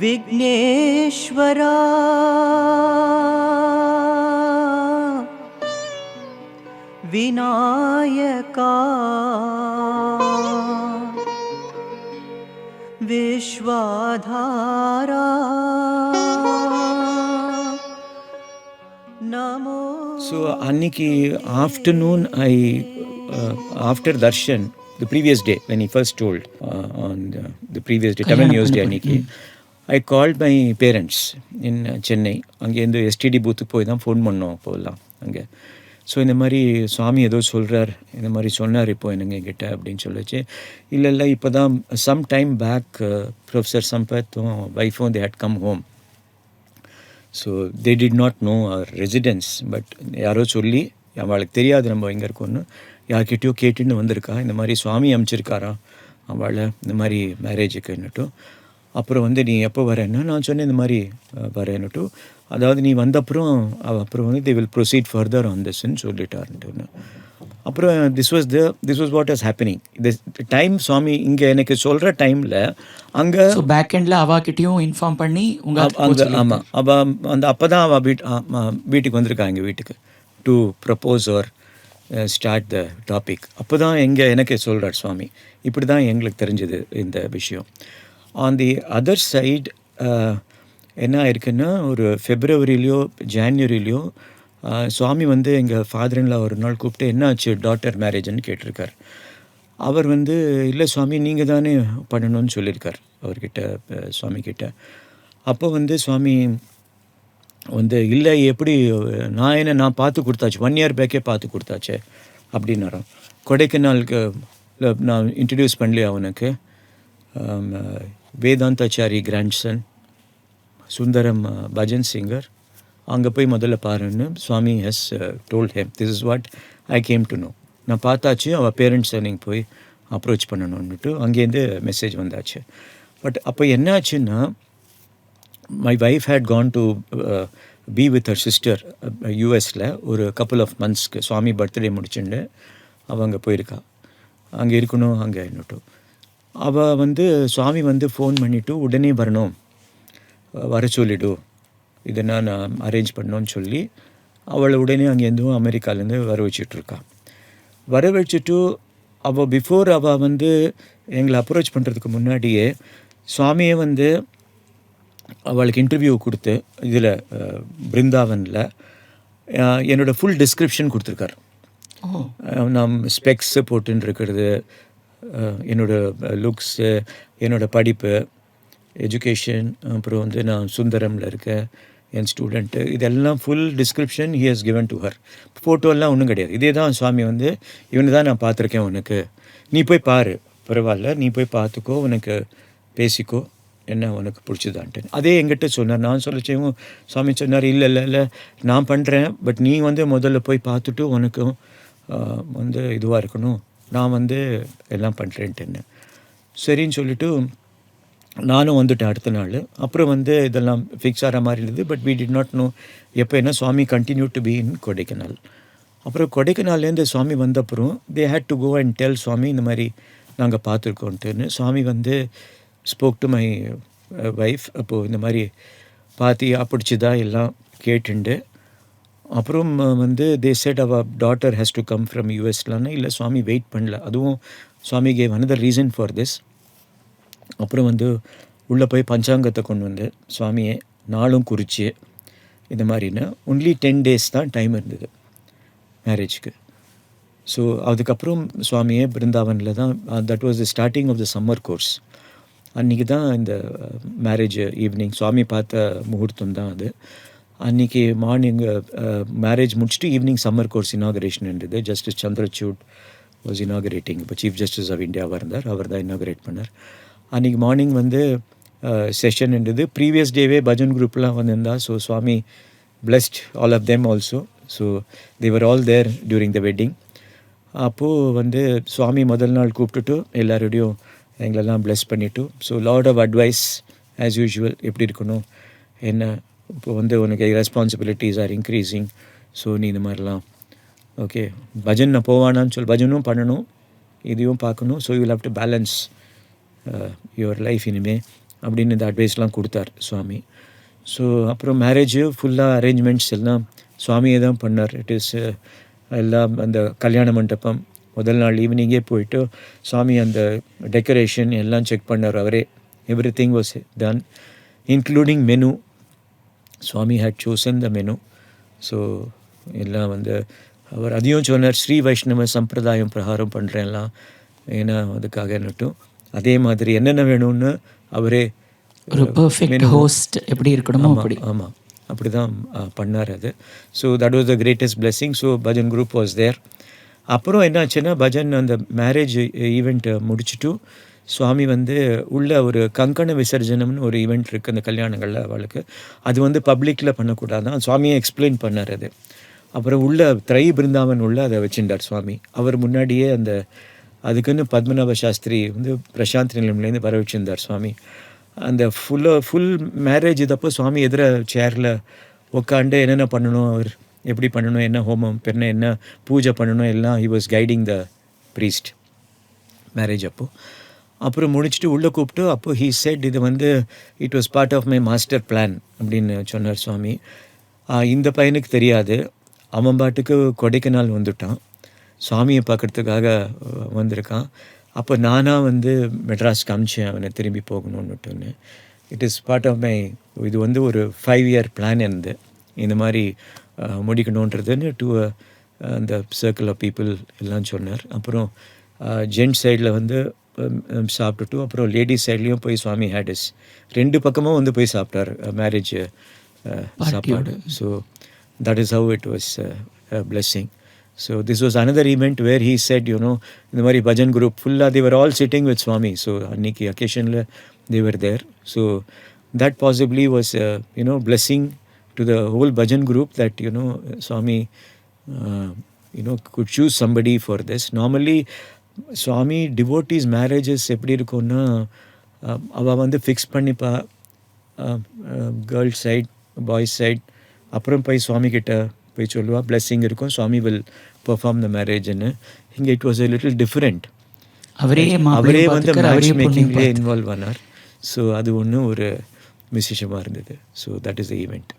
Vigneswara Vinayaka விஸ்வாதாரா Namo. So Anniki afternoon, after darshan, the previous day when he first told on the previous day, Tamil News Day Anniki, I called my parents in Chennai. அங்கேருந்து STD பூத்துக்கு போய் தான் phone பண்ணோம் அப்போல்லாம் அங்கே. So இந்த மாதிரி சுவாமி ஏதோ சொல்கிறார், இந்த மாதிரி சொன்னார் இப்போ என்னங்க கிட்ட அப்படின்னு சொல்லிச்சு. இல்லை இப்போ தான் சம் டைம் பேக் ப்ரொஃபஸர் சம்பத்தும் வைஃபும் they had come home. So they did not know அவர் ரெசிடென்ஸ். பட் யாரோ சொல்லி அவளுக்கு தெரியாது நம்ம எங்கே இருக்கோன்னு, யார்கிட்டயோ கேட்டுன்னு வந்திருக்கா. இந்த மாதிரி சுவாமி அனுப்பிச்சிருக்காரா அவளை இந்த மாதிரி மேரேஜுக்குன்னுட்டும். அப்புறம் வந்து நீ எப்போ வரேன்னா நான் சொன்னேன் இந்த மாதிரி வரேன்னுட்டும். அதாவது நீ வந்தப்புறம் அப்புறம் வந்து they will proceed further on திஸ்ன்னு சொல்லிட்டாருன்ட்டு. அப்புறம் this was what is happening this time. Swami இங்கே எனக்கு சொல்கிற டைமில் அங்கே பேக் எண்டில் அவாக்கிட்டையும் இன்ஃபார்ம் பண்ணி அங்கே ஆமாம் அவள் அப்போ தான் அவள் வீட்டுக்கு வந்திருக்கா எங்கள் வீட்டுக்கு to propose or start the topic. அப்போ தான் எனக்கு சொல்கிறார் சுவாமி, இப்படி தான் எங்களுக்கு தெரிஞ்சது இந்த விஷயம். ஆன் தி அதர் சைடு என்ன ஆயிருக்குன்னா, ஒரு ஃபெப்ரவரிலையோ ஜான்வரிலையோ சுவாமி வந்து எங்கள் ஃபாதரின்ல ஒரு நாள் கூப்பிட்டு என்ன ஆச்சு டாட்டர் மேரேஜ்னு கேட்டிருக்கார். அவர் வந்து இல்லை சுவாமி நீங்கள் தானே பண்ணணும்னு சொல்லியிருக்கார் அவர்கிட்ட, சுவாமிக்கிட்ட. அப்போ வந்து சுவாமி வந்து இல்லை எப்படி நான் பார்த்து கொடுத்தாச்சு, 1 year பேக்கே பார்த்து கொடுத்தாச்சே அப்படின்னாராம். கொடைக்கானலுக்கு நான் இன்ட்ரடியூஸ் பண்ணலையா அவனுக்கு, வேதாந்தாச்சாரி கிராண்ட்சன் சுந்தரம் பஜன் சிங்கர், அங்கே போய் முதல்ல பாருன்னு Swami has told him. This is what I came to know. நான் பார்த்தாச்சு, அவள் பேரண்ட்ஸை நீங்கள் போய் அப்ரோச் பண்ணணுன்னுட்டு அங்கேருந்து மெசேஜ் வந்தாச்சு. பட் அப்போ என்ன ஆச்சுன்னா, my wife had gone to be with her sister யூஎஸில் ஒரு கப்புள் ஆஃப் மந்த்ஸ்க்கு. சுவாமி பர்த்டே முடிச்சுட்டு அவள் அங்கே போயிருக்கா, அங்கே இருக்கணும் அங்கே என்னட்டும். அவள் வந்து சுவாமி வந்து ஃபோன் பண்ணிவிட்டு உடனே வரணும், வர சொல்லிவிடு, இதை நான் அரேஞ்ச் பண்ணோன்னு சொல்லி அவளை உடனே அங்கேருந்தும் அமெரிக்காலேருந்து வர வச்சிட்ருக்கா. வர வச்சுட்டு அவள் பிஃபோர் அவள் வந்து எங்களை அப்ரோச் பண்ணுறதுக்கு முன்னாடியே சுவாமியே வந்து அவளுக்கு இன்டர்வியூ கொடுத்து இதில் பிருந்தாவனில் என்னோடய ஃபுல் டிஸ்கிரிப்ஷன் கொடுத்துருக்கார். நான் ஸ்பெக்ஸு போட்டுன்னு இருக்கிறது, என்னோடய லுக்ஸு, என்னோடய படிப்பு, எஜுகேஷன், அப்புறம் வந்து நான் சுந்தரமில் இருக்கேன், என் ஸ்டூடெண்ட்டு, இதெல்லாம் full description he has given to her. ஃபோட்டோலாம் ஒன்றும் கிடையாது. இதே தான் சுவாமி வந்து இவனு தான் நான் பார்த்துருக்கேன், உனக்கு நீ போய் பாரு, பரவாயில்ல நீ போய் பார்த்துக்கோ, உனக்கு பேசிக்கோ, என்ன உனக்கு பிடிச்சதான்ட்டு அதே எங்கிட்ட சொன்னார். நான் சொல்லிச்சேவும் சுவாமி சொன்னார், இல்லை நான் பண்ணுறேன், பட் நீ வந்து முதல்ல போய் பார்த்துட்டு உனக்கும் வந்து இதுவாக இருக்கணும், நான் வந்து எல்லாம் பண்ணுறேன்ட்டுன்னு. சரின்னு சொல்லிவிட்டு நானும் வந்துட்டேன் அடுத்த நாள். அப்புறம் வந்து இதெல்லாம் ஃபிக்ஸ் ஆகிற மாதிரி இருந்தது. But we did not know எப்போ என்ன Swami continue to be in Kodaikanal. அப்புறம் கொடைக்கானல்லேருந்து சுவாமி வந்தப்புறம் they had to go and tell Swami இந்த மாதிரி நாங்கள் பார்த்துருக்கோன்ட்டுன்னு. சுவாமி வந்து ஸ்போக் டு மை வைஃப். அப்போது இந்த மாதிரி பார்த்தியா பிடிச்சதா எல்லாம் கேட்டுண்டு அப்புறம் வந்து தே செட் அவர் daughter has to come from யூஎஸ்லான்னு. இல்லை சுவாமி வெயிட் பண்ணல, அதுவும் Swami gave another reason for this. அப்புறம் வந்து உள்ளே போய் பஞ்சாங்கத்தை கொண்டு வந்து சுவாமியை நாளும் குறித்து இந்த மாதிரின்னு ஒன்லி 10 days தான் டைம் இருந்தது மேரேஜுக்கு. ஸோ அதுக்கப்புறம் சுவாமியே பிருந்தாவனில் தான், that was the starting of the summer course. அன்றைக்கி தான் இந்த மேரேஜ் ஈவினிங் சுவாமி பார்த்த முகூர்த்தம் தான் அது. அன்றைக்கி மார்னிங் மேரேஜ் முடிச்சுட்டு ஈவினிங் சம்மர் கோர்ஸ் இனாகரேஷன் இருந்தது. Justice Chandrachud was inaugurating. இப்போ சீஃப் ஜஸ்டிஸ் ஆஃப் இந்தியாவாக இருந்தார், அவர் தான் இனாகரேட் பண்ணார். அன்றைக்கி மார்னிங் வந்து செஷன் இருந்தது. ப்ரீவியஸ் டேவே பஜன் குரூப்லாம் வந்திருந்தா. So Swami blessed all of them also. So they were all there during the wedding. அப்போது வந்து சுவாமி முதல் நாள் கூப்பிட்டுட்டு எல்லாரோடையும் எங்களெல்லாம் பிளெஸ் பண்ணிவிட்டு, so lot of advice as usual, எப்படி இருக்கணும் என்ன, இப்போ வந்து உனக்கு ரெஸ்பான்சிபிலிட்டிஸ் ஆர் இன்க்ரீஸிங், ஸோ நீ இந்த மாதிரிலாம் ஓகே பஜன் நான் போவானான்னு சொல்லி பஜனும் பண்ணணும், இதையும் பார்க்கணும். So you will have to balance your life இனிமே அப்படின்னு இந்த அட்வைஸ்லாம் கொடுத்தார் சுவாமி. ஸோ அப்புறம் மேரேஜு ஃபுல்லாக அரேஞ்ச்மெண்ட்ஸ் எல்லாம் சுவாமியே தான் பண்ணார். இட் இஸ் எல்லாம் அந்த கல்யாண மண்டபம் முதல் நாள் ஈவினிங்கே போயிட்டு சுவாமி அந்த டெக்கரேஷன் எல்லாம் செக் பண்ணார் அவரே. Everything was done including menu. Swami had chosen the menu. So எல்லாம் வந்து அவர் அதையும் சொன்னார், ஸ்ரீ வைஷ்ணவ சம்பிரதாயம் பிரகாரம் பண்ணுறேன்லாம், ஏன்னா அதுக்காக நட்டும் அதே மாதிரி என்னென்ன வேணும்னு அவரே ஒரு பெர்ஃபெக்ட் ஹோஸ்ட் எப்படி இருக்கணுமோ அப்படி. ஆமாம், அப்படி தான் பண்ணார் அது. So that was the greatest blessing. So bhajan group was there. அப்புறம் என்னாச்சுன்னா பஜன் அந்த மேரேஜ் ஈவெண்ட்டை முடிச்சுட்டு சுவாமி வந்து உள்ள ஒரு கங்கண விசர்ஜனம்னு ஒரு ஈவெண்ட் இருக்குது அந்த கல்யாணங்களில் அவளுக்கு. அது வந்து பப்ளிக்கில் பண்ணக்கூடாதான் சுவாமியை எக்ஸ்பிளைன் பண்ணார் அது. அப்புறம் உள்ள திரை பிருந்தாவன் உள்ள அதை வச்சுட்டார் சுவாமி. அவர் முன்னாடியே அந்த அதுக்குன்னு பத்மநாப சாஸ்திரி வந்து பிரசாந்த் நிலையம்லேருந்து வர வச்சுருந்தார் சுவாமி. அந்த ஃபுல் மேரேஜ் இதப்போ சுவாமி எதிர சேரில் உட்காந்து என்னென்ன பண்ணணும், அவர் எப்படி பண்ணணும், என்ன ஹோமம் பெண்ணை என்ன பூஜை பண்ணணும் எல்லாம் he was guiding the priest marriage அப்போது. அப்புறம் முடிச்சுட்டு உள்ளே கூப்பிட்டு அப்போ ஹீ செட் இது வந்து it was part of my master plan அப்படின்னு சொன்னார் சுவாமி. இந்த பையனுக்கு தெரியாது, அவன் பாட்டுக்கு கொடைக்கானல் வந்துட்டான், சுவாமியை பார்க்குறதுக்காக வந்திருக்கான். அப்போ நானாக வந்து மெட்ராஸ் காமிச்சேன் அவனை திரும்பி போகணுன்னுட்டுன்னு. It is part of my, இது வந்து ஒரு 5 year பிளான் இருந்து இந்த மாதிரி முடிக்கணுன்றதுன்னு டு அந்த சர்க்கிள் ஆஃப் பீப்புள் எல்லாம் சொன்னார். அப்புறம் ஜென்ட்ஸ் சைடில் வந்து சாப்பிட்டுட்டு அப்புறம் லேடிஸ் சைட்லேயும் போய் சுவாமி ஹேடிஸ் 2 பக்கமும் வந்து போய் சாப்பிட்டார் மேரேஜ் சாப்பாடு. So that is how it was blessing. So this was another event where he said, you know, இந்த மாதிரி பஜன் குரூப் ஃபுல்லாக they were all sitting with Swami. So அன்னைக்கு occasionல they were there. So that possibly was, blessing to the whole bhajan group that, Swami, could choose somebody for this. Normally, Swami devotees marriages எப்படி இருக்கும்னா அவள் வந்து fix பண்ணிப்பா girls side boys side, அப்புறம் போய் சுவாமி கிட்ட போய் சொல்லுவா, பிளெஸ்ஸிங் இருக்கும், சுவாமி வில் பெர்ஃபார்ம் த மேரேஜ்னு. இங்கே it was a little different. அவரே வந்து மேட்ச் மேக்கிங்லேயே இன்வால்வ் ஆனார். ஸோ அது ஒன்றும் ஒரு விசேஷமாக இருந்தது. So that is the event.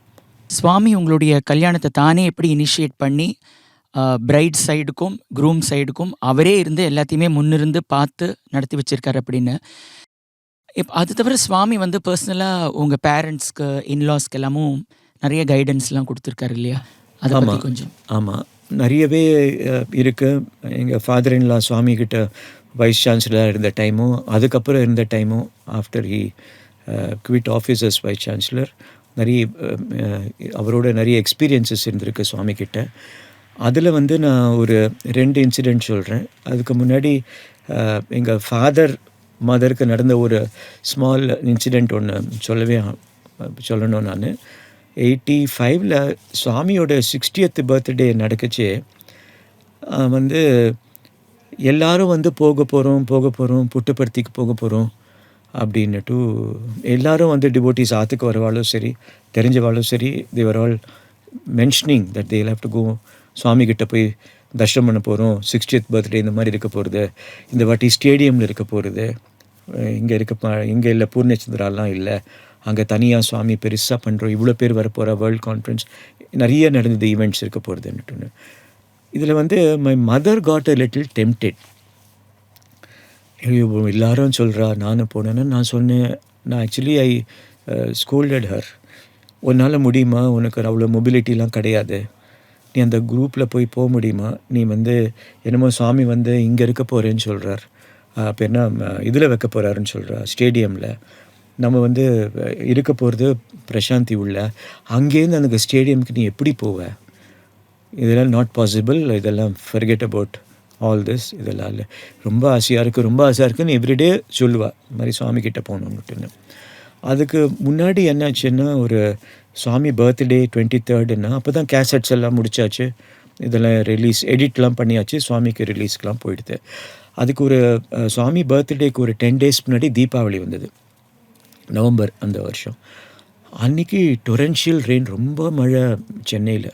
Swami உங்களுடைய கல்யாணத்தை தானே எப்படி இனிஷியேட் பண்ணி பிரைட் சைடுக்கும் க்ரூம் சைடுக்கும் அவரே இருந்து எல்லாத்தையுமே முன்னிருந்து பார்த்து நடத்தி வச்சிருக்காரு அப்படின்னு. அது தவிர சுவாமி வந்து பர்சனலாக உங்கள் பேரண்ட்ஸ்க்கு இன்லாஸ்க்கு எல்லாமும் நிறைய கைடன்ஸ்லாம் கொடுத்துருக்காரு இல்லையா? அதை பற்றி கொஞ்சம். ஆமாம், நிறையவே இருக்குது. எங்கள் ஃபாதர் இன்லா சுவாமி கிட்ட வைஸ் சான்சலராக இருந்த டைமும் அதுக்கப்புறம் இருந்த டைமும் after he quit office as vice chancellor நிறைய அவரோட நிறைய எக்ஸ்பீரியன்ஸஸ் இருந்திருக்கு சுவாமி கிட்ட. அதில் வந்து நான் ஒரு 2 இன்சிடெண்ட் சொல்கிறேன். அதுக்கு முன்னாடி எங்கள் ஃபாதர் மதருக்கு நடந்த ஒரு ஸ்மால் இன்சிடெண்ட் ஒன்று சொல்லணும். நான் 85ல் சுவாமியோட 60th பர்த்டே நடக்குச்சு. வந்து எல்லோரும் வந்து போக போகிறோம் புட்டுப்பருத்திக்கு போக போகிறோம் அப்படின்னுட்டு எல்லோரும் வந்து டிவோட்டிஸ் ஆற்றுக்கு வரவாலும் சரி தெரிஞ்சவாலும் சரி they were all mentioning that they'll have to go, சுவாமி கிட்ட போய் தர்ஷனம் பண்ண போகிறோம், 60th பர்த்டே இந்த மாதிரி இருக்க போகிறது, இந்த வாட்டி ஸ்டேடியமில் இருக்க போகிறது, இங்கே இல்லை பூர்ணச்சந்திராலாம் இல்லை, அங்கே தனியாக சுவாமி பெருசாக பண்ணுறோம், இவ்வளோ பேர் வரப்போகிற வேர்ல்ட் கான்ஃபரன்ஸ் நிறைய நடந்தது ஈவெண்ட்ஸ் இருக்க போகிறதுன்னுட்டுன்னு. இதில் வந்து my mother got a little tempted. எல்லாரும் சொல்கிறா, நானும் போனேன்னா நான் சொன்னேன், நான் ஆக்சுவலி ஐ ஸ்கோல்டட் ஹர். உன்னால் முடியுமா, உனக்கு அவ்வளோ மொபிலிட்டிலாம் கிடையாது, நீ அந்த குரூப்பில் போக முடியுமா, நீ வந்து என்னமோ சுவாமி வந்து இங்கே இருக்க போகிறேன்னு சொல்கிறார், அப்போ என்ன இதில் வைக்க போகிறாருன்னு சொல்கிறா ஸ்டேடியமில், நம்ம வந்து இருக்க போகிறது பிரசாந்தி உள்ள, அங்கேருந்து அந்த ஸ்டேடியமுக்கு நீ எப்படி போவ, இதெல்லாம் நாட் பாசிபிள், இதெல்லாம் ஃபர்கெட் அபவுட் ஆல் திஸ், இதெல்லாம் இல்லை, ரொம்ப ஆசையாக இருக்குன்னு எவ்ரிடே சொல்லுவாள் இந்த மாதிரி சுவாமி கிட்டே போகணுன்னுட்டுன்னு. அதுக்கு முன்னாடி என்னாச்சுன்னா ஒரு சுவாமி பர்த்டே 23rd அப்போ தான் கேசட்ஸ் எல்லாம் முடிச்சாச்சு, இதெல்லாம் ரிலீஸ் எடிட்லாம் பண்ணியாச்சு, சுவாமிக்கு ரிலீஸ்க்கெலாம் போயிடுது. அதுக்கு ஒரு சுவாமி பர்த்டேக்கு ஒரு 10 days முன்னாடி தீபாவளி வந்தது, நவம்பர் அந்த வருஷம். அன்றைக்கி டொரன்ஷியல் ரெயின், ரொம்ப மழை சென்னையில்.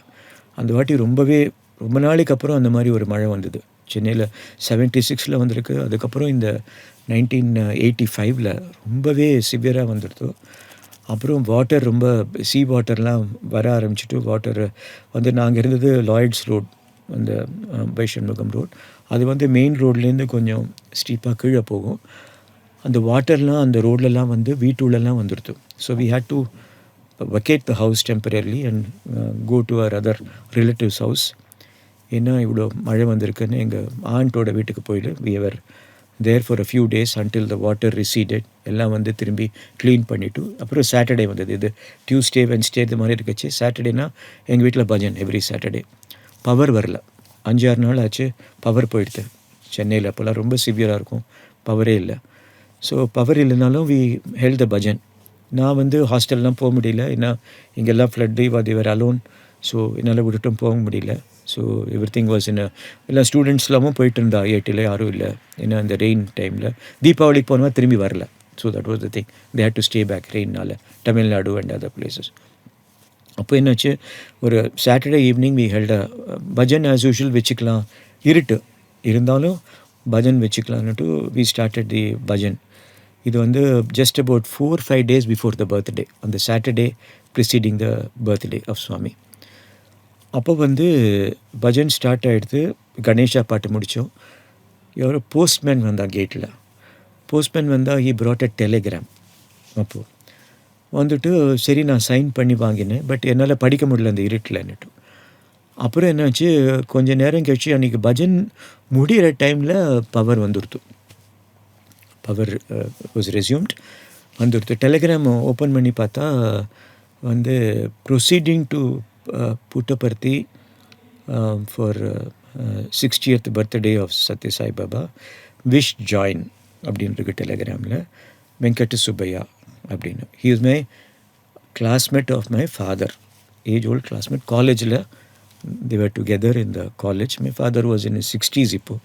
அந்த வாட்டி ரொம்ப நாளைக்கு அப்புறம் அந்த மாதிரி ஒரு மழை வந்தது சென்னையில் 76 வந்திருக்கு. அதுக்கப்புறம் இந்த 1985 ரொம்பவே சிவியராக வந்துடுது. அப்புறம் வாட்டர் ரொம்ப வாட்டர்லாம் வர ஆரம்பிச்சிட்டு, வாட்டர் வந்து நாங்கள் இருந்தது லாய்ட்ஸ் ரோட், அந்த வைஷண்முகம் ரோட். அது வந்து மெயின் ரோட்லேருந்து கொஞ்சம் ஸ்டீப்பாக கீழே போகும். அந்த வாட்டர்லாம் அந்த ரோட்லலாம் வந்து வீட்டுள்ளலாம் வந்துடுது. So we had to vacate the house temporarily and go to our other relatives' house. ஏன்னா இவ்வளோ மழை வந்திருக்குன்னு எங்கள் ஆண்டோட வீட்டுக்கு போயிட்டு we were there for a few days until the water receded. எல்லாம் வந்து திரும்பி க்ளீன் பண்ணிவிட்டு அப்புறம் சாட்டர்டே வந்தது. இது டியூஸ்டே வென்ஸ்டே இது மாதிரி இருக்குச்சு. சாட்டர்டேனா எங்கள் வீட்டில் பஜன் எவ்ரி சாட்டர்டே. பவர் வரல, 5-6 நாள் ஆச்சு பவர் போயிடுது சென்னையில். அப்போல்லாம் ரொம்ப சிவியராக இருக்கும், பவரே இல்லை. ஸோ பவர் இல்லைனாலும் வி ஹெல்ட் த பஜன். நான் வந்து ஹாஸ்டல்லாம் போக முடியல, ஏன்னா இங்கெல்லாம் ஃப்ளட்டு தேவர் அலோன். ஸோ என்னால் விட்டுட்டும் போக முடியல. So every thing was in எல்லாம் ஸ்டூடெண்ட்ஸ்லாமும் போயிட்டு இருந்தா, ஏட்டில் யாரும் இல்லை. ஏன்னா இந்த ரெயின் டைமில் தீபாவளிக்கு போனால் திரும்பி வரல. So that was the thing, they had to stay back ரெயின்னால, தமிழ்நாடு அண்ட் அதர் பிளேசஸ். அப்போ என்னாச்சு, ஒரு Saturday evening we held bhajan as usual. வச்சுக்கலாம், இருட்டு இருந்தாலும் பஜன் வச்சுக்கலான்னுட்டு வி ஸ்டார்டட் தி பஜன். இது வந்து just about 4-5 days before the birthday, அந்த Saturday preceding the birthday of Swami. அப்போ வந்து பஜன் ஸ்டார்ட் ஆகிடுது, கணேஷா பாட்டு முடித்தோம். எவ்வளோ போஸ்ட்மேன் வந்தா கேட்டில். போஸ்ட்மேன் வந்தால் ஹி brought a telegram. அப்போது வந்துட்டு சரி நான் சைன் பண்ணி வாங்கினேன். பட் என்னால் படிக்க முடியல அந்த இருட்டில்ன்னுட்டு. அப்புறம் என்னாச்சு, கொஞ்சம் நேரம் கழிச்சு அன்றைக்கி பஜன் முடிகிற டைமில் பவர் வந்துடுது. பவர் வாஸ் ரெஸ்யூம்ட், வந்துடுது. டெலிகிராம் ஓப்பன் பண்ணி பார்த்தா வந்து proceeding to Puttaparthi for 60th birthday of Sathya Sai Baba, wish join அப்படின்னு இருக்கு டெலிகிராமில். வெங்கட் சுப்பையா அப்படின்னு. He is my classmate of my father, age old classmate. காலேஜில் they were together in the college. My father was in his 60s இப்போ.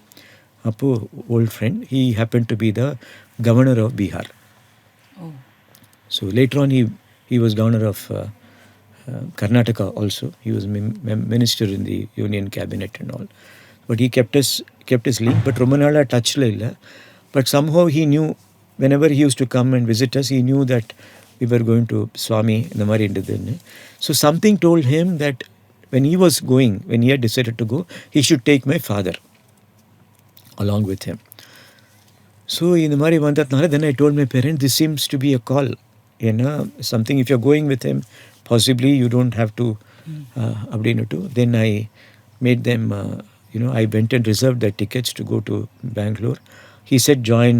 அப்போது old friend. He happened to be the governor of Bihar. Oh. So later on he was governor of Karnataka also. He was minister in the union cabinet and all. But he kept his link. But ரொம்ப நாளாக டச்சில் இல்லை. But somehow he knew, whenever he used to come and visit us, he knew that we were going to Swami இந்த மாதிரி இருந்ததுன்னு. So something told him that when he was going, when he had decided to go, he should take my father along with him. So in the mari vandatnala, then I told my parents, this seems to be a call. You know, something, if you're going with him, possibly you don't have to abdinatu. Then I made them, I went and reserved their tickets to go to Bangalore. He said join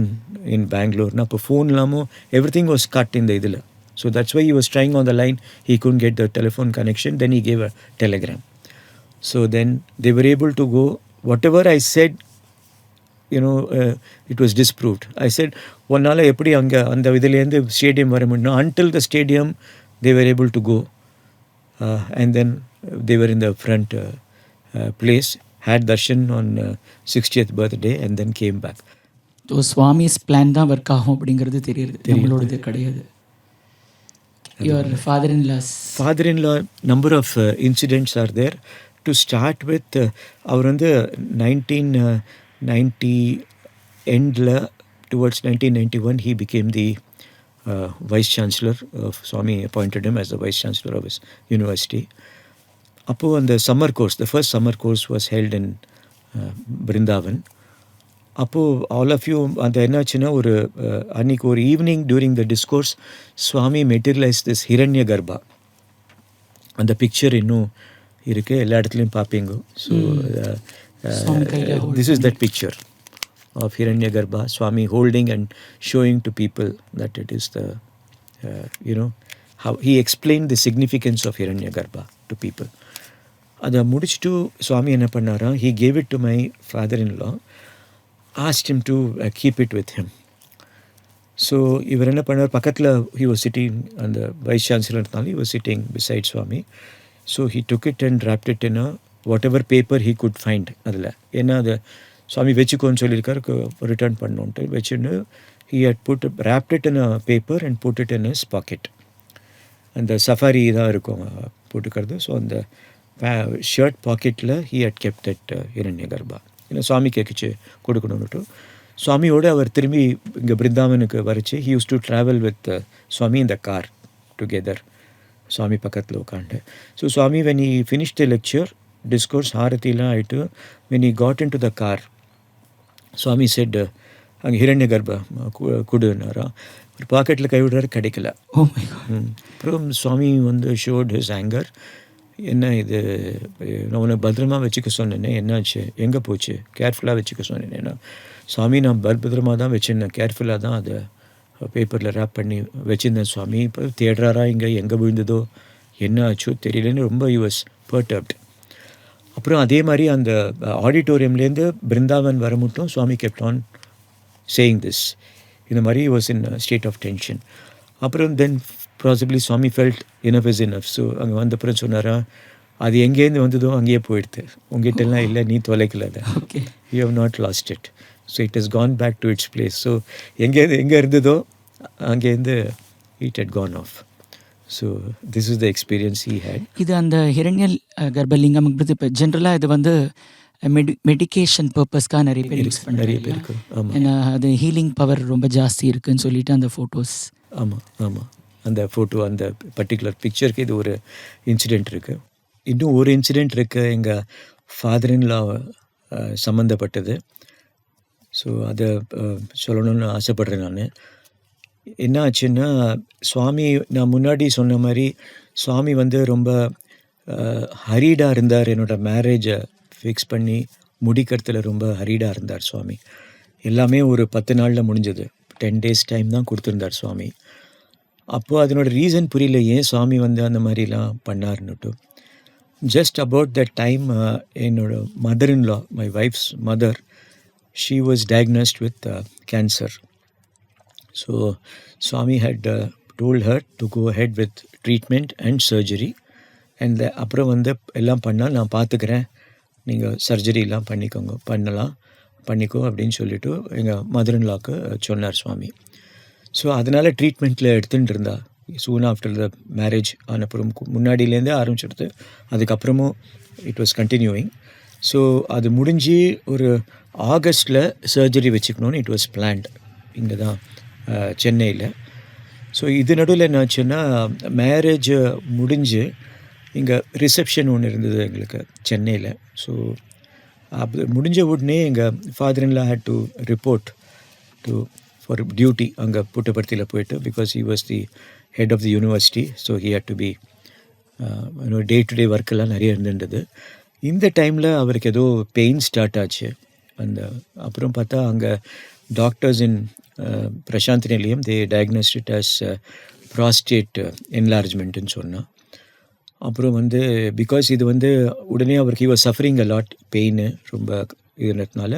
in Bangalore. Na phone lamo, everything was cut in the idila. So that's why he was trying on the line. He couldn't get the telephone connection. Then he gave a telegram. So then they were able to go. Whatever I said, it was disproved. I said, ஒன்னால எப்படி அங்கே அந்த இதிலேருந்து stadium வர முடியும். Until the stadium, they were able to go. And then they were in the front place, had darshan on 60th birthday and then came back. So Swami's plan தான் work ஆகும் அப்படிங்கிறது தெரியுது, நம்மளோடது கிடையாது. Your father-in-law, number of incidents are there. To start with, அவர் வந்து 1990 endல towards 1991 he became the vice chancellor of Swami, appointed him as the vice chancellor of his university. அப்போ அந்த summer course, the first summer course was held in Brindavan. அப்போது all of you அந்த என்னாச்சுன்னா, ஒரு அன்றைக்கி ஒரு evening during the discourse Swami materialise this Hiranyagarbha. அந்த picture இன்னும் இருக்குது, எல்லா இடத்துலையும் பார்ப்பீங்க. So this is that picture of Hiranyagarbha, Swami holding and showing to people that it is the how he explained the significance of ஹிரண்ய கர்ப்பா டு பீப்புள். அதை முடிச்சுட்டு சுவாமி என்ன பண்ணாரா, he gave it to my father-in-law, asked him to keep it with him. So இவர் என்ன பண்ணார், பக்கத்தில் he was sitting, அந்த wise சான்சலர்னால he was sitting beside Swami. So he took it and wrapped it in a whatever paper he could find. அதில் ஏன்னா அதை சுவாமி வச்சுக்கோன்னு சொல்லியிருக்காரு, return பண்ணோன்ட்டு வச்சுன்னு he had wrapped it in a paper and put it in his pocket. அந்த safari தான் இருக்கும் போட்டுக்கிறது. So அந்த ஷர்ட் பாக்கெட்டில் he had kept that ஹிரண்ய கர்ப்பா. ஏன்னா சுவாமி கேட்குச்சு கொடுக்கணுன்னுட்டு. சுவாமியோடு அவர் திரும்பி இங்கே பிருந்தாவனுக்கு வரைச்சு he use to travel with Swami இந்த கார் டுகெதர். சுவாமி பக்கத்தில் உட்காந்து. So Swami when he finish the lecture discourse ஹாரத்திலாம் ஆகிட்டு when he got into the car Swami said அங்கே ஹிரண்ய கர்ப்ப கொடுனாரா ஒரு பாக்கெட்டில் கைவிடுறாரு, கிடைக்கல. அப்புறம் சுவாமி வந்து ஷோட் ஹிஸ் ஆங்கர். என்ன இது, நான் உன்னை பத்திரமா வச்சுக்க சொன்னேனே, என்னாச்சு, எங்கே போச்சு, கேர்ஃபுல்லாக வச்சுக்க சொன்னேன்னா. சுவாமி நான் பத்திரமா தான் வச்சுருந்தேன், கேர்ஃபுல்லாக தான் அதை பேப்பரில் ரேப் பண்ணி வச்சுருந்தேன் சுவாமி. இப்போ தேடுறாரா இங்கே, எங்கே விழுந்ததோ, என்ன ஆச்சோ தெரியலன்னு ரொம்ப யூஎஸ் பர்டப்ட். அப்புறம் அதே மாதிரி அந்த ஆடிட்டோரியம்லேருந்து பிருந்தாவன் வர மட்டும் Swami kept on saying this. இந்த மாதிரி was in state of tension. அப்புறம் then possibly Swami felt enough is enough. So அங்கே வந்தப்புறம் சொன்னாரா, அது எங்கேருந்து வந்ததோ அங்கேயே போயிடுது, உங்ககிட்டலாம் இல்லை, நீ தொலைக்கல அதை, you have not lost it. So it has gone back to its place. So எங்கே இருந்ததோ அங்கேருந்து it had gone off. So this is the experience he had. இது அந்த ஹிரண்யல் கர்ப்பலிங்கம் இப்போ ஜென்ரலாக இது வந்து மெடிக்கேஷன் பர்பஸ்க்காக நிறைய பேர் யூஸ் பண்ணுறாங்க. நிறைய பேருக்கு ஆமாம், ஏன்னா அது ஹீலிங் பவர் ரொம்ப ஜாஸ்தி இருக்குன்னு சொல்லிட்டு அந்த ஃபோட்டோஸ். ஆமாம் அந்த ஃபோட்டோ, அந்த பர்டிகுலர் பிக்சருக்கு இது ஒரு இன்சிடெண்ட் இருக்குது. இன்னும் ஒரு இன்சிடெண்ட் இருக்குது எங்கள் ஃபாதர்-இன்-லா சம்மந்தப்பட்டது. ஸோ அதை சொல்லணும்னு ஆசைப்பட்றேன் நான். என்ன ஆச்சுன்னா, சுவாமி நான் முன்னாடி சொன்ன மாதிரி சுவாமி வந்து ரொம்ப ஹரீடாக இருந்தார். என்னோடய மேரேஜை ஃபிக்ஸ் பண்ணி முடிக்கிறதுல ரொம்ப ஹரீடாக இருந்தார் சுவாமி. எல்லாமே ஒரு 10 நாளில் முடிஞ்சது. 10 days டைம் தான் கொடுத்துருந்தார் சுவாமி. அப்போது அதனோட ரீசன் புரியல, ஏன் சுவாமி வந்து அந்த மாதிரிலாம் பண்ணார்னுட்டு. ஜஸ்ட் அபவுட் தட் டைம் என்னோட mother in law, my wife's mother, she was diagnosed with cancer. So Swami had told her to go head with treatment and surgery. And அப்புறம் வந்து எல்லாம் பண்ணால் நான் பார்த்துக்கிறேன், நீங்கள் சர்ஜரிலாம் பண்ணிக்கோ அப்படின்னு சொல்லிவிட்டு எங்கள் மதர்-இன்-லாக்கு சொன்னார் சுவாமி. ஸோ அதனால் ட்ரீட்மெண்ட்டில் எடுத்துகிட்டு இருந்தா. சூன் ஆஃப்டர் த மேரேஜ் ஆனப்புறம் முன்னாடியிலேருந்தே ஆரம்பிச்சிடுது, அதுக்கப்புறமும் இட் வாஸ் கண்டினியூவிங். ஸோ அது முடிஞ்சு ஒரு ஆகஸ்டில் சர்ஜரி வச்சுக்கணுன்னு இட் வாஸ் பிளான்ட் இங்கே தான் சென்னையில். ஸோ இது நடுவில் என்னாச்சுன்னா, மேரேஜ் முடிஞ்சு இங்கே ரிசப்ஷன் ஒன்று இருந்தது எங்களுக்கு சென்னையில். ஸோ அது முடிஞ்ச உடனே எங்கள் father in law had to report to for duty அங்கே புட்டபர்த்தியில் போயிட்டு, because he was the head of the university. So he had to be day to day ஒர்க்கெல்லாம் நிறைய இருந்துருந்தது. இந்த டைமில் அவருக்கு ஏதோ பெயின் ஸ்டார்ட் ஆச்சு. அப்புறம் பார்த்தா அங்கே டாக்டர்ஸ் இன் பிரசாந்த் நிலையம் தே டயக்னோஸ்ட் இட் அஸ் ப்ராஸ்டேட் என்லார்ஜ்மெண்ட்டுன்னு சொன்னான். அப்புறம் வந்து பிகாஸ் இது வந்து உடனே அவருக்கு he was suffering a lot pain ரொம்ப இருந்ததுனால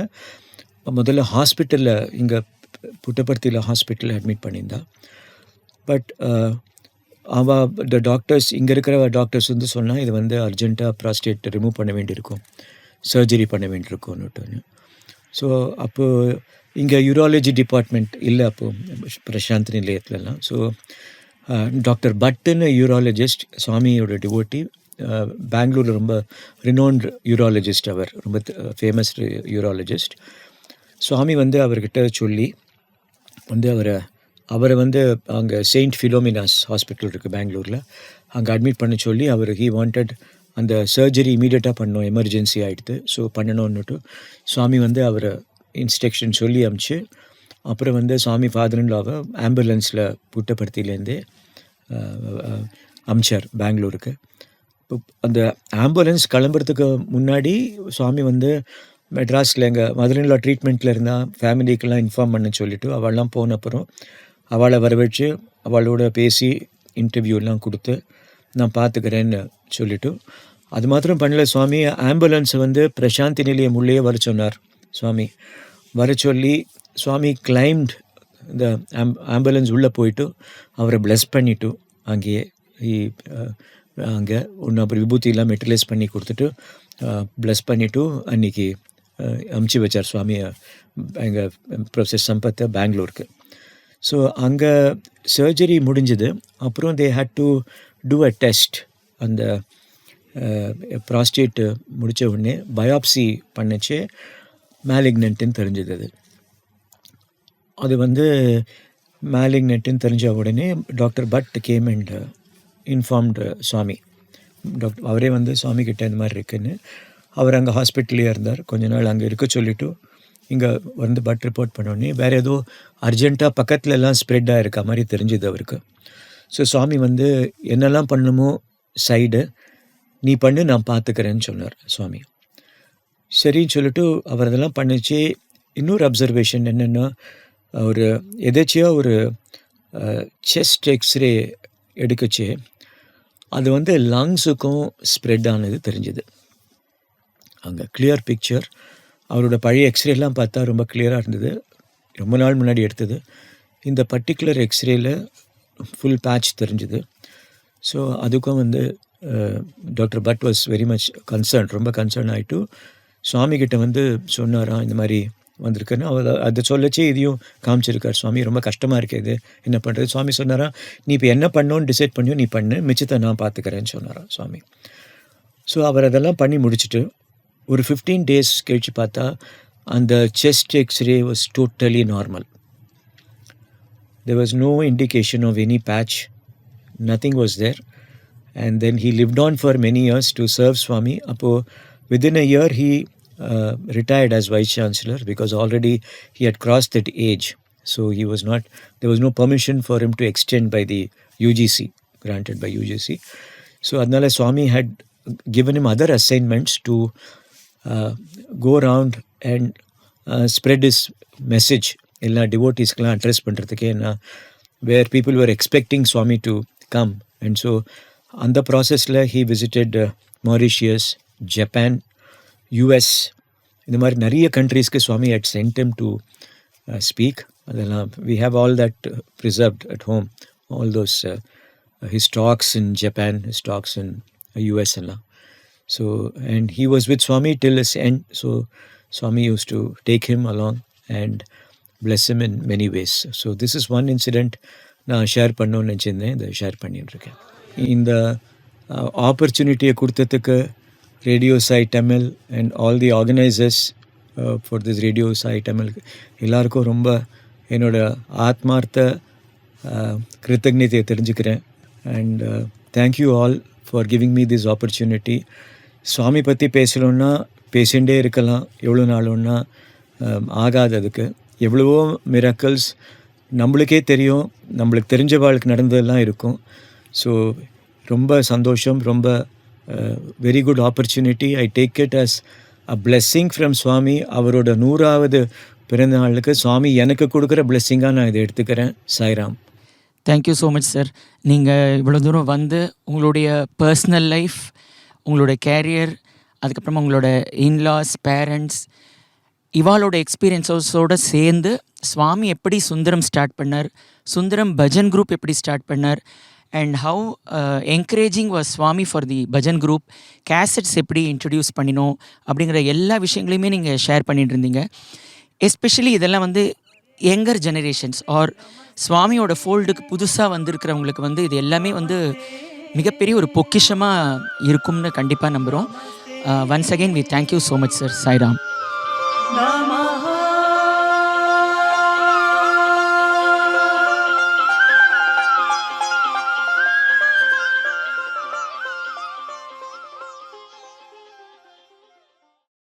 முதல்ல ஹாஸ்பிட்டலில் இங்கே புட்டபர்த்தியில் ஹாஸ்பிட்டலில் அட்மிட் பண்ணியிருந்தா. பட் த டாக்டர்ஸ், இங்கே இருக்கிற டாக்டர்ஸ் வந்து சொன்னால் இது வந்து அர்ஜென்ட்டாக ப்ராஸ்டேட் ரிமூவ் பண்ண வேண்டியிருக்கும், சர்ஜரி பண்ண வேண்டியிருக்கும்னுட்டு. ஸோ அப்போது இங்கே யூராலஜி டிபார்ட்மெண்ட் இல்லை அப்போது பிரசாந்த் நிலையத்துலலாம். ஸோ டாக்டர் பட்டுன்னு யூராலஜிஸ்ட், சுவாமியோட டிவோட்டி, பெங்களூரில் ரொம்ப ரினோன்ட் யூராலஜிஸ்ட், அவர் ரொம்ப ஃபேமஸ் யூராலஜிஸ்ட். சுவாமி வந்து அவர்கிட்ட சொல்லி வந்து அவரை வந்து அங்கே செயின்ட் ஃபிலோமினாஸ் ஹாஸ்பிட்டல் இருக்குது பெங்களூரில், அங்கே அட்மிட் பண்ண சொல்லி ஹி வாண்டட் அந்த சர்ஜரி இமீடியட்டாக பண்ணோம், எமர்ஜென்சி ஆகிடுது, ஸோ பண்ணணுன்னுட்டு சுவாமி வந்து அவரை இன்ஸ்ட்ரக்ஷன் சொல்லி அமிச்சு, அப்புறம் வந்து சுவாமி ஃபாதர்-இன்-லாவை ஆம்புலன்ஸில் புட்டபர்த்தியிலேருந்தே அமிச்சார் பெங்களூருக்கு. இப்போ அந்த ஆம்புலன்ஸ் கிளம்புறதுக்கு முன்னாடி சுவாமி வந்து மெட்ராஸில் எங்கள் மதர்-இன்-லா ட்ரீட்மெண்ட்டில் இருந்தால் ஃபேமிலிக்கெல்லாம் இன்ஃபார்ம் பண்ண சொல்லிவிட்டு அவள்லாம் போன அப்புறம் அவளை வரவழைச்சு அவளோட பேசி இன்டர்வியூலாம் கொடுத்து நான் பார்த்துக்கிறேன்னு சொல்லிவிட்டு, அது மாத்திரம் பண்ணல சுவாமி, ஆம்புலன்ஸை வந்து பிரசாந்தி நிலையம் உள்ளே வர சொன்னார் சுவாமி. வர சொல்லி சுவாமி கிளைம்ட் இந்த ஆம்புலன்ஸ் உள்ளே போயிட்டு அவரை பிளஸ் பண்ணிவிட்டு அங்கேயே அங்கே ஒன்று அப்புறம் விபூதியெல்லாம் மெட்டலைஸ் பண்ணி கொடுத்துட்டு பிளஸ் பண்ணிவிட்டு அன்றைக்கி அமுச்சு வச்சார் சுவாமியை எங்கள் ப்ரொஃபஸர் சம்பத்தை பெங்களூருக்கு. ஸோ அங்கே சர்ஜரி முடிஞ்சது. அப்புறம் they had to do a test. அந்த ப்ராஸ்டேட் முடித்த உடனே பயாப்சி பண்ணிச்சு. மேலிக்னன்ட்டுன்னு தெரிஞ்சது அது. அது வந்து மேலிக்னன்ட்டுன்னு தெரிஞ்ச உடனே doctor Bhat came and informed Swami. அவரே வந்து சுவாமி கிட்ட இந்த மாதிரி இருக்குன்னு. அவர் அங்கே ஹாஸ்பிட்டல்லே இருந்தார். கொஞ்ச நாள் அங்கே இருக்க சொல்லிவிட்டு இங்கே வந்து பட் ரிப்போர்ட் பண்ணோடனே வேறு ஏதோ அர்ஜென்ட்டாக பக்கத்துல எல்லாம் ஸ்ப்ரெட் ஆகிருக்க மாதிரி தெரிஞ்சுது அவருக்கு. ஸோ சுவாமி வந்து என்னெல்லாம் பண்ணணுமோ சைடு நீ பண்ணு, நான் பார்த்துக்கிறேன்னு சொன்னார் சுவாமி. சரின்னு சொல்லிட்டு அவர் அதெல்லாம் பண்ணிச்சு. இன்னொரு அப்சர்வேஷன் என்னென்னா, ஒரு எதாச்சியாக ஒரு செஸ்ட் எக்ஸ்ரே எடுக்கச்சு அது வந்து லங்ஸுக்கும் ஸ்ப்ரெட் ஆனது தெரிஞ்சுது. அங்கே கிளியர் பிக்சர். அவரோட பழைய எக்ஸ்ரேலாம் பார்த்தா ரொம்ப கிளியராக இருந்தது. ரொம்ப நாள் முன்னாடி எடுத்தது. இந்த பர்டிகுலர் எக்ஸ்ரேயில் ஃபுல் பேட்ச் தெரிஞ்சுது. ஸோ அதுக்கும் வந்து doctor but was very much concern, ரொம்ப கன்சர்ன் ஆகிட்டு சுவாமிகிட்ட வந்து சொன்னாராம் இந்த மாதிரி வந்திருக்குன்னு. அவர் அதை சொல்லச்சு இதையும் காமிச்சிருக்கார் சுவாமி. ரொம்ப கஷ்டமாக இருக்குது, இது என்ன பண்ணுறது. சுவாமி சொன்னாரா, நீ இப்போ என்ன பண்ணோன்னு டிசைட் பண்ணியோ நீ பண்ணு, மிச்சத்தை நான் பார்த்துக்கிறேன்னு சொன்னாராம் சுவாமி. ஸோ அவர் அதெல்லாம் பண்ணி முடிச்சுட்டு ஒரு 15 days கழிச்சு பார்த்தா அந்த chest X-ray was totally normal. There was no indication of any patch. Nothing was there. And then he lived on for many years to serve Swami. Within a year he retired as Vice Chancellor because already he had crossed that age. So there was no permission for him to extend by the UGC, granted by UGC. So adnala Swami had given him other assignments to go around and spread his message. எல்லா டிவோட்டீஸ்க்கெலாம் address பண்ணுறதுக்கே where people were expecting Swami to come. And so அந்த ப்ராசஸில் he visited Mauritius, Japan, US, இந்த மாதிரி நிறைய கண்ட்ரீஸ்க்கு Swami had sent him to speak. அதெல்லாம் we have all that preserved at home, all those his talks in Japan, his talks in US எல்லாம். So and he was with Swami till his end. So Swami used to take him along and bless him in many ways. So this is one incident நான் share பண்ணணும்னு நினச்சிருந்தேன், இதை share பண்ணிட்டுருக்கேன். இந்த ஆப்பர்ச்சுனிட்டியை கொடுத்ததுக்கு radio Sai Tamil and all the organisers for this radio Sai Tamil எல்லாருக்கும் ரொம்ப என்னோட ஆத்மார்த்த கிருத்தஜ்ஞதையை தெரிஞ்சுக்கிறேன். And thank you all for giving me this opportunity. Swami பற்றி பேசணுன்னா பேசிகிட்டே இருக்கலாம், எவ்வளோ நாளுன்னா ஆகாது. அதுக்கு எவ்வளவோ மிராக்கிள்ஸ் நம்மளுக்கே தெரியும், நம்மளுக்கு தெரிஞ்ச வாழ்க்கை நடந்ததெல்லாம் இருக்கும். ஸோ ரொம்ப சந்தோஷம், ரொம்ப very good opportunity. I take it as a blessing from Swami. அவரோட 100வது பிறந்த நாளுக்கு சுவாமி எனக்கு கொடுக்குற பிளெஸ்ஸிங்காக நான் இதை எடுத்துக்கிறேன். Sairam. Thank you so much sir. நீங்கள் இவ்வளோ தூரம் வந்து உங்களுடைய பர்சனல் லைஃப், உங்களோட கேரியர், அதுக்கப்புறமா உங்களோட இன்லாஸ், பேரண்ட்ஸ், இவாளோட எக்ஸ்பீரியன்ஸஸோடு சேர்ந்து சுவாமி எப்படி சுந்தரம் ஸ்டார்ட் பண்ணார், சுந்தரம் பஜன் குரூப் எப்படி ஸ்டார்ட் பண்ணார், and how encouraging was Swami for the bhajan group, cassettes எப்படி இன்ட்ரடியூஸ் பண்ணினோம் அப்படிங்கிற எல்லா விஷயங்களையுமே நீங்கள் ஷேர் பண்ணிட்டு இருந்தீங்க. எஸ்பெஷலி இதெல்லாம் வந்து யங்கர் ஜெனரேஷன்ஸ் ஆர் சுவாமியோட ஃபோல்டுக்கு புதுசாக வந்திருக்கிறவங்களுக்கு வந்து இது எல்லாமே வந்து மிகப்பெரிய ஒரு பொக்கிஷமாக இருக்கும்னு கண்டிப்பாக நம்புகிறோம். Once again we thank you so much sir. Sairam.